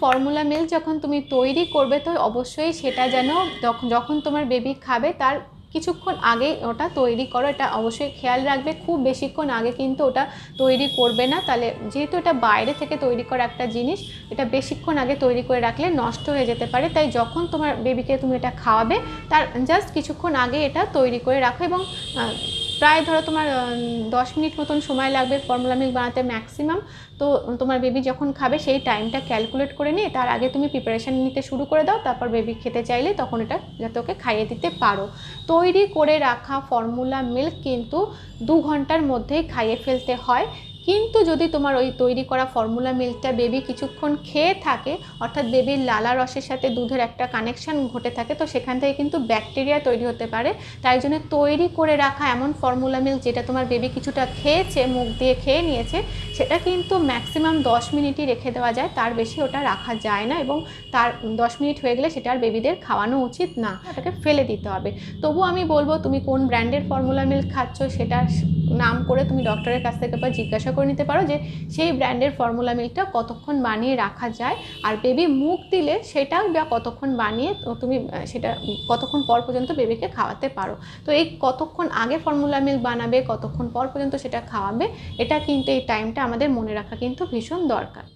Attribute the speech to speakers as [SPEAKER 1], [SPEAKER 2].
[SPEAKER 1] Formula milk যখন তুমি তৈরি করবে তো অবশ্যই সেটা যেন যখন তোমার বেবি খাবে তার কিছুক্ষণ আগে ওটা তৈরি করো, এটা অবশ্যই খেয়াল রাখবে। খুব বেশিক্ষণ আগে কিন্তু ওটা তৈরি করবে না, তাহলে যেহেতু এটা বাইরে থেকে তৈরি করা একটা জিনিস, এটা বেশিক্ষণ আগে তৈরি করে রাখলে নষ্ট হয়ে যেতে পারে। তাই যখন তোমার বেবিকে তুমি এটা খাওয়াবে তার জাস্ট কিছুক্ষণ আগে এটা তৈরি করে রাখো, এবং প্রায় ধরো তোমার 10 মিনিট মতন সময় লাগবে ফর্মুলা মিল্ক বানাতে ম্যাক্সিমাম। তো তোমার বেবি যখন খাবে সেই টাইমটা ক্যালকুলেট করে নিয়ে তার আগে তুমি প্রিপারেশান নিতে শুরু করে দাও, তারপর বেবি খেতে চাইলে তখন এটা যাতে ওকে খাইয়ে দিতে পারো। তৈরি করে রাখা ফর্মুলা মিল্ক কিন্তু 2 ঘন্টার মধ্যেই খাইয়ে ফেলতে হয়। কিন্তু যদি তোমার ওই তৈরি করা ফর্মুলা মিল্কটা বেবি কিছুক্ষণ খেয়ে থাকে, অর্থাৎ বেবির লালা রসের সাথে দুধের একটা কানেকশান ঘটে থাকে, তো সেখান থেকে কিন্তু ব্যাকটেরিয়া তৈরি হতে পারে। তাই জন্য তৈরি করে রাখা এমন ফর্মুলা মিল্ক যেটা তোমার বেবি কিছুটা খেয়েছে, মুখ দিয়ে খেয়ে নিয়েছে, সেটা কিন্তু ম্যাক্সিমাম 10 মিনিটই রেখে দেওয়া যায়, তার বেশি ওটা রাখা যায় না। এবং তার 10 মিনিট হয়ে গেলে সেটা আর বেবিদের খাওয়ানো উচিত না, ওটাকে ফেলে দিতে হবে। তবু আমি বলবো তুমি কোন ব্র্যান্ডের ফর্মুলা মিল্ক খাচ্ছ সেটা নাম করে তুমি ডক্টরের কাছ থেকে জিজ্ঞাসা করে নিতে পারো যে সেই ব্র্যান্ডের ফর্মুলা মিল্কটা কতক্ষণ বানিয়ে রাখা যায়, আর বেবি মুখ দিলে সেটা বা কতক্ষণ বানিয়ে তুমি সেটা কতক্ষণ পর পর্যন্ত বেবিকে খাওয়াতে পারো। তো এই কতক্ষণ আগে ফর্মুলা মিল্ক বানাবে, কতক্ষণ পর পর্যন্ত সেটা খাওয়াবে, এটা কিন্তু এই টাইমটা আমাদের মনে রাখা কিন্তু ভীষণ দরকার।